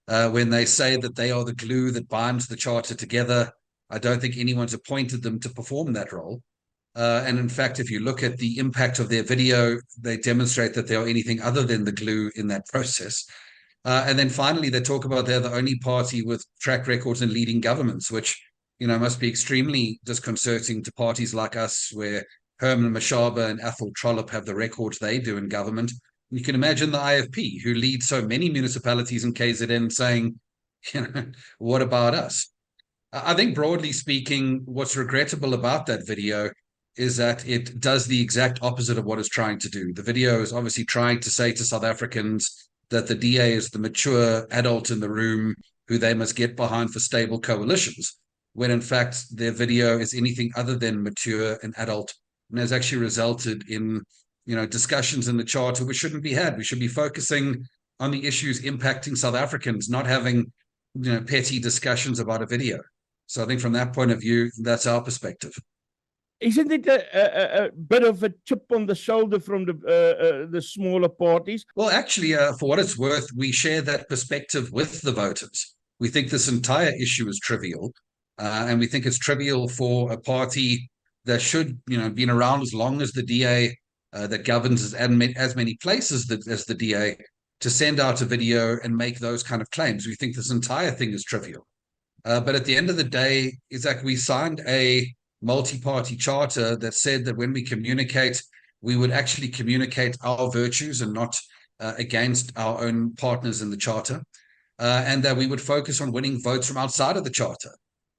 G: When they say that they are the glue that binds the charter together, I don't think anyone's appointed them to perform that role. And in fact, if you look at the impact of their video, they demonstrate that they are anything other than the glue in that process. And then finally, they talk about they're the only party with track records in leading governments, which, must be extremely disconcerting to parties like us, where Herman Mashaba and Athol Trollop have the records they do in government. You can imagine the IFP, who leads so many municipalities in KZN, saying, what about us? I think broadly speaking, what's regrettable about that video is that it does the exact opposite of what it's trying to do. The video is obviously trying to say to South Africans that the DA is the mature adult in the room who they must get behind for stable coalitions, when in fact their video is anything other than mature and adult, and has actually resulted in discussions in the charter which shouldn't be had. We should be focusing on the issues impacting South Africans, not having petty discussions about a video. So I think from that point of view, that's our perspective.
B: Isn't it a bit of a chip on the shoulder from the smaller parties?
G: Well, actually, for what it's worth, we share that perspective with the voters. We think this entire issue is trivial, and we think it's trivial for a party that should, been around as long as the DA, that governs as many places as the DA, to send out a video and make those kind of claims. We think this entire thing is trivial. But at the end of the day, it's like we signed a multi-party charter that said that when we communicate, we would actually communicate our virtues and not against our own partners in the charter, and that we would focus on winning votes from outside of the charter.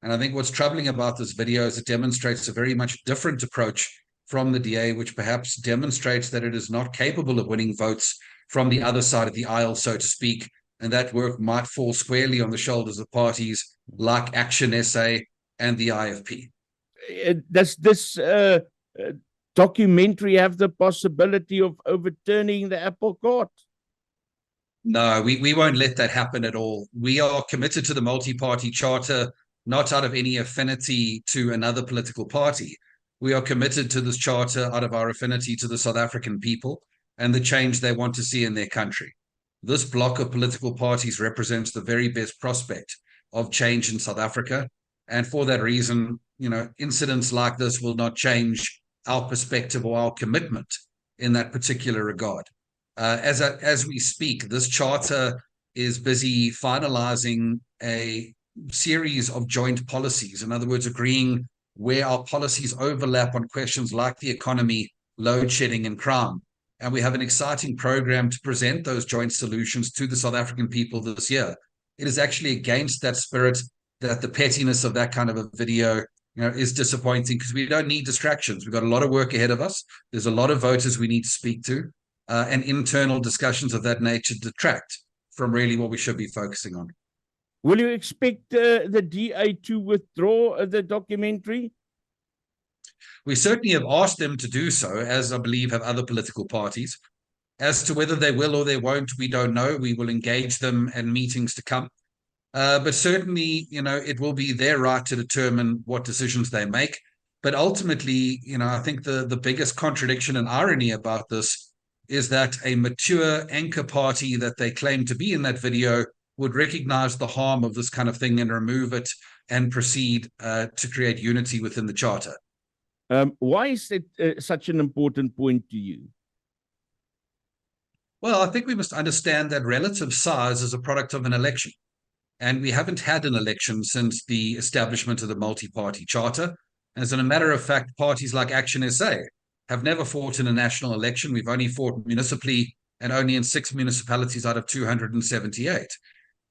G: And I think what's troubling about this video is it demonstrates a very much different approach from the DA, which perhaps demonstrates that it is not capable of winning votes from the other side of the aisle, so to speak, and that work might fall squarely on the shoulders of parties like Action SA and the IFP.
B: Does this documentary have the possibility of overturning the apple cart?
G: No, we won't let that happen at all. We are committed to the multi-party charter, not out of any affinity to another political party. We are committed to this charter out of our affinity to the South African people and the change they want to see in their country. This bloc of political parties represents the very best prospect of change in South Africa. And for that reason, incidents like this will not change our perspective or our commitment in that particular regard. As we speak, this charter is busy finalizing a series of joint policies. In other words, agreeing where our policies overlap on questions like the economy, load shedding, and crime. And we have an exciting program to present those joint solutions to the South African people this year. It is actually against that spirit that the pettiness of that kind of a video is disappointing, because we don't need distractions. We've got a lot of work ahead of us. There's a lot of voters we need to speak to, and internal discussions of that nature detract from really what we should be focusing on.
B: Will you expect the DA to withdraw the documentary?
G: We certainly have asked them to do so, as I believe have other political parties. As to whether they will or they won't, we don't know. We will engage them in meetings to come. But certainly, it will be their right to determine what decisions they make. But ultimately, I think the biggest contradiction and irony about this is that a mature anchor party that they claim to be in that video would recognize the harm of this kind of thing and remove it and proceed to create unity within the charter.
B: Why is it such an important point to you?
G: Well, I think we must understand that relative size is a product of an election. And we haven't had an election since the establishment of the multi-party charter. As a matter of fact, parties like Action SA have never fought in a national election. We've only fought municipally, and only in 6 municipalities out of 278.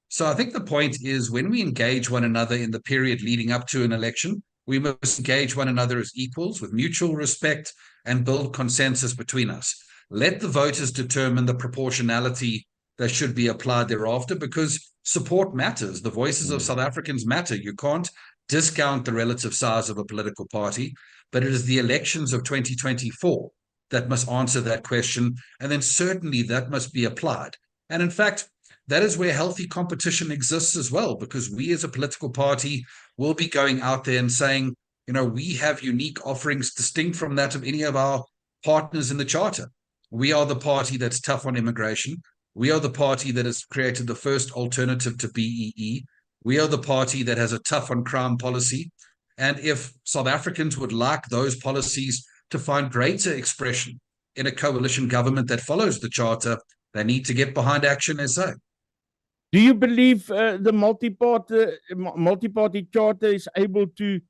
G: So I think the point is, when we engage one another in the period leading up to an election, we must engage one another as equals with mutual respect and build consensus between us. Let the voters determine the proportionality that should be applied thereafter, because support matters. The voices of South Africans matter. You can't discount the relative size of a political party, but it is the elections of 2024 that must answer that question, and then certainly that must be applied. And in fact, that is where healthy competition exists as well, because we as a political party will be going out there and saying, we have unique offerings distinct from that of any of our partners in the charter. We are the party that's tough on immigration. We are the party that has created the first alternative to BEE. We are the party that has a tough on crime policy. And if South Africans would like those policies to find greater expression in a coalition government that follows the Charter, they need to get behind Action SA.
B: Do you believe the multi-party charter is able to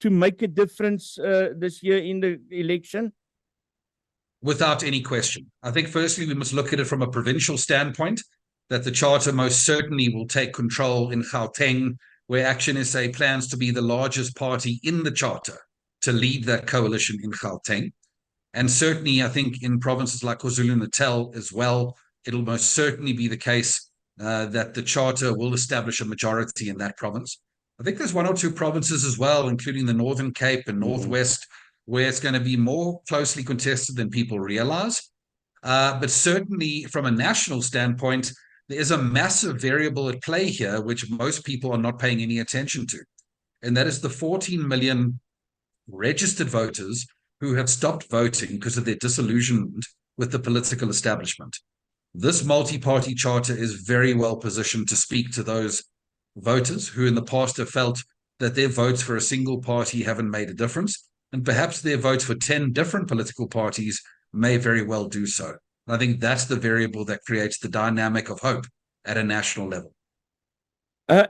B: make a difference this year in the election?
G: Without any question. I think firstly, we must look at it from a provincial standpoint, that the Charter most certainly will take control in Gauteng, where Action SA plans to be the largest party in the Charter to lead that coalition in Gauteng. And certainly, I think in provinces like KwaZulu-Natal as well, it'll most certainly be the case that the Charter will establish a majority in that province. I think there's one or two provinces as well, including the Northern Cape and Northwest, where it's going to be more closely contested than people realize. But certainly from a national standpoint, there is a massive variable at play here, which most people are not paying any attention to. And that is the 14 million registered voters who have stopped voting because of their disillusionment with the political establishment. This multi-party charter is very well positioned to speak to those voters who in the past have felt that their votes for a single party haven't made a difference, and perhaps their votes for 10 different political parties may very well do so. I think that's the variable that creates the dynamic of hope at a national level.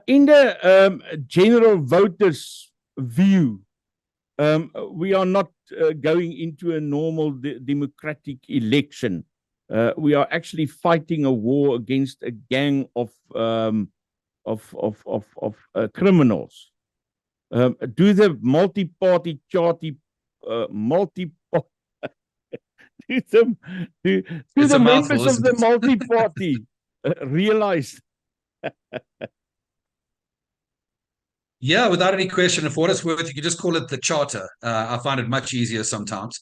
B: In the general voters' view, we are not going into a normal democratic election. We are actually fighting a war against a gang of criminals. Do the multi-party charter, do the members of the multi-party realize?
G: Yeah, without any question. And for what it's worth, you can just call it the Charter. I find it much easier sometimes.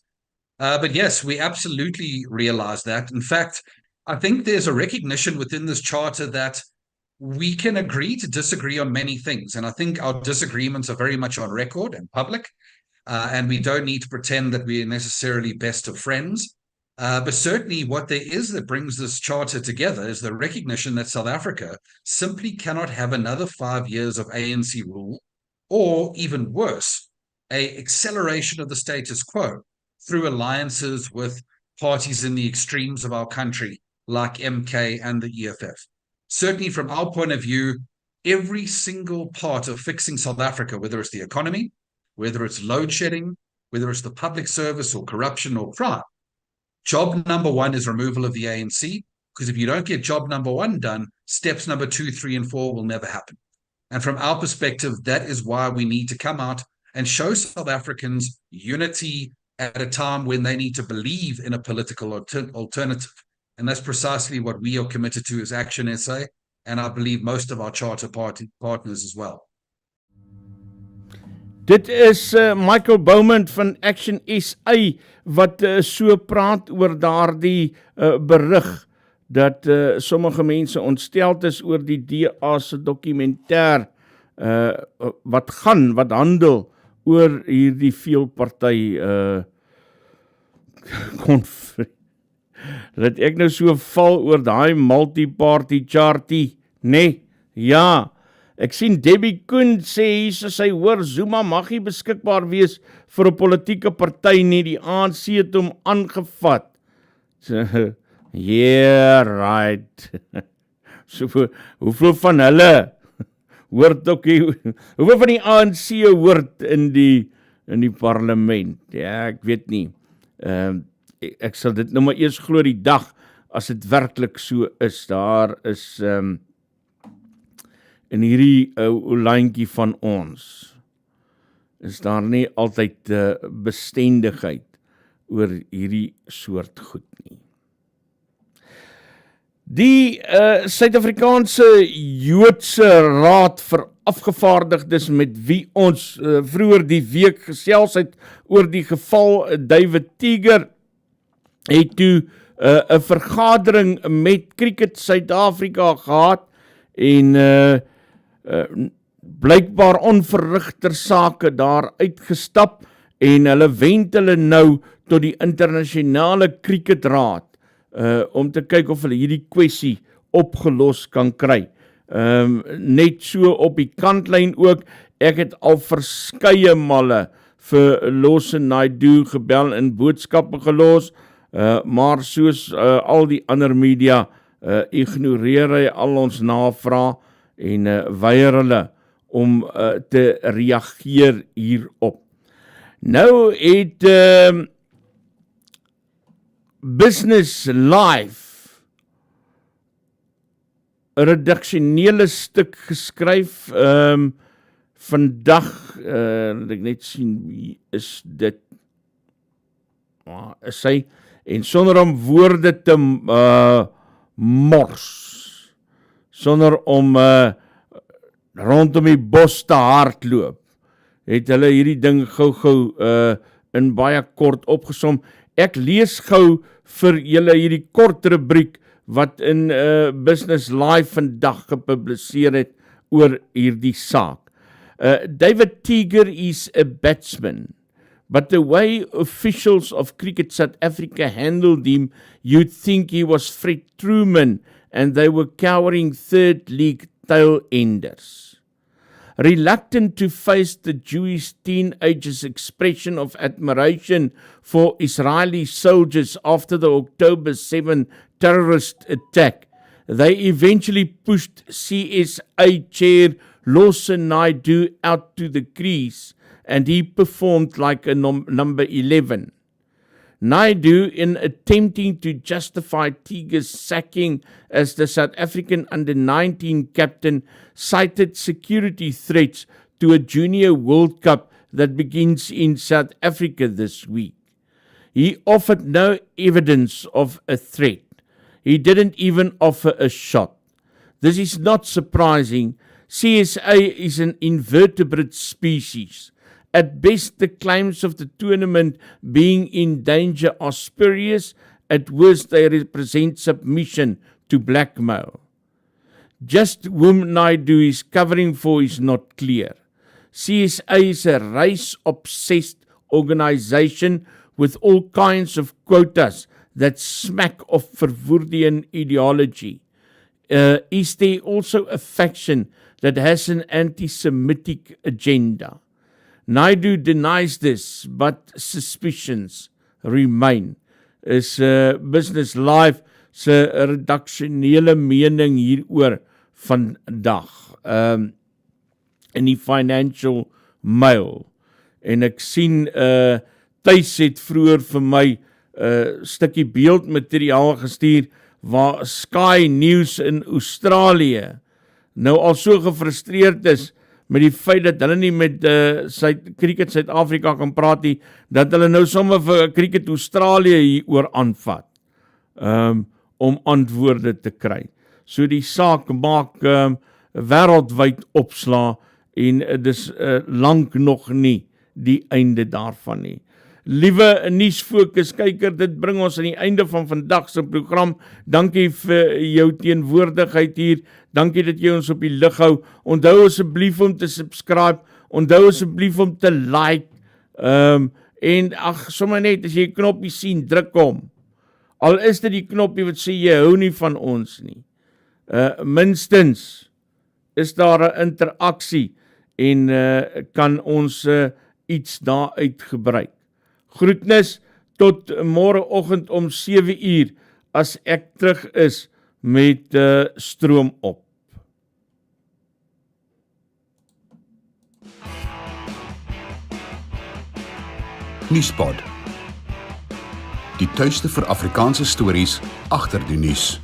G: But yes, we absolutely realize that. In fact, I think there's a recognition within this Charter that we can agree to disagree on many things. And I think our disagreements are very much on record and public. And we don't need to pretend that we are necessarily best of friends. But certainly what there is that brings this Charter together is the recognition that South Africa simply cannot have another 5 years of ANC rule, or even worse, an acceleration of the status quo through alliances with parties in the extremes of our country, like MK and the EFF. Certainly from our point of view, every single part of fixing South Africa, whether it's the economy, whether it's load shedding, whether it's the public service or corruption or crime, job number one is removal of the ANC, because if you don't get job number one done, steps number 2, 3, and 4 will never happen. And from our perspective, that is why we need to come out and show South Africans unity at a time when they need to believe in a political alternative. And that's precisely what we are committed to as Action SA, and I believe most of our charter partners as well.
B: Dit is Michael Bowman van Action SA wat so praat oor daardie berig dat sommige mense ontsteld is oor die DA se dokumentêr wat handel oor hierdie veelparty konflik. Dat ek nou so val oor daai multi-party chartie, nee, ja. Ek sien Debbie Koen sê hier, sy hoor Zuma mag nie beskikbaar wees vir 'n politieke party nie, die ANC het hom aangevat. Yeah, right. So, hoeveel van hulle hoort ook hoeveel van die ANC hoort in die parlement? Ja, ek weet nie. Ek sal dit nou maar eers glo die dag as dit werklik so is. Daar is in hierdie lyntjie van ons is daar nie altyd bestendigheid oor hierdie soort goed nie. Die Suid-Afrikaanse Joodse Raad vir Afgevaardigdes met wie ons vroeër die week gesels het oor die geval David Tiger het toe 'n vergadering met Cricket Suid-Afrika gehad en blykbaar onverrigter sake daar uitgestap en hulle wend hulle nou tot die internasionale Cricketraad om te kyk of hulle hierdie kwessie opgelos kan kry. Net so op die kantlyn ook Ek het al verskeie male vir Losse Naidoo gebel en boodskappe gelos, maar soos al die ander media ignoreer hy al ons navrae en weier hulle om te reageer hierop. Nou het Business Live 'n redaksionele stuk geskryf vandag, dat ek net sien wie is dit, is hy, en sonder om woorde te mors, sonder om rondom die bos te hardloop, het hulle hierdie ding gou in baie kort opgesom. Ek lees gou vir julle hierdie kort rubriek wat in Business Live vandag gepubliseer het oor hierdie saak. David Tiger is a batsman, but the way officials of Cricket South Africa handled him, you'd think he was Fred Truman and they were cowering third league tail-enders. Reluctant to face the Jewish teenagers' expression of admiration for Israeli soldiers after the October 7 terrorist attack, they eventually pushed CSA chair Losse Naidoo out to the crease and he performed like a number 11. Naidoo, in attempting to justify Tiger's sacking as the South African under-19 captain, cited security threats to a junior World Cup that begins in South Africa this week. He offered no evidence of a threat. He didn't even offer a shot. This is not surprising. CSA is an invertebrate species. At best, the claims of the tournament being in danger are spurious. At worst, they represent submission to blackmail. Just whom Naidoo is covering for is not clear. CSA is a race-obsessed organization with all kinds of quotas that smack of Verwoerdian ideology. Is there also a faction that has an anti-Semitic agenda? Naidoo denies this, but suspicions remain. Is Business Live se redaksionele mening hieroor vandag in die Financial Mail. En ek sien Thys het vroeër vir my stukkie beeldmateriaal gestuur waar Sky News in Australië nou al so gefrustreerd is met die feit dat hulle nie met Cricket Suid-Afrika kan praat nie, dat hulle nou sommer vir Cricket Australië hieroor aanvat, om antwoorde te kry. So die saak maak wêreldwyd opslaa en dis lank nog nie die einde daarvan nie. Liewe nuusfokus kyker, dit bring ons aan die einde van vandag se program. Dankie vir jou teenwoordigheid hier. Dankie dat jy ons op die lig hou. Onthou asseblief om te subscribe. Onthou asseblief om te like. En sommer net as jy 'n knoppie sien, druk hom. Al is dit die knoppie wat sê jy hou nie van ons nie. Minstens is daar 'n interaksie en kan ons iets daaruit gebruik. Groetnis tot môreoggend om 7 uur as ek terug is met Stroomop.
A: Nuuspod. Die tuiste vir Afrikaanse stories agter die nuus.